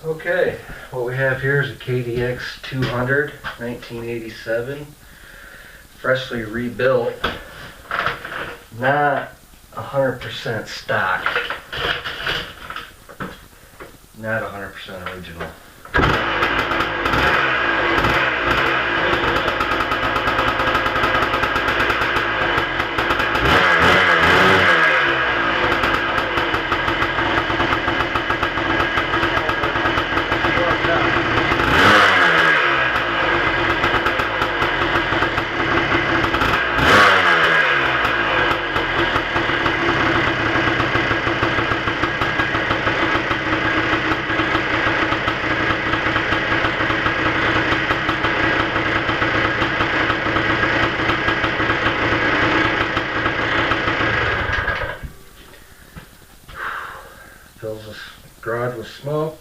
Okay, what we have here is a KDX 200, 1987, freshly rebuilt, not 100% stock, not 100% original. Fills this garage with smoke.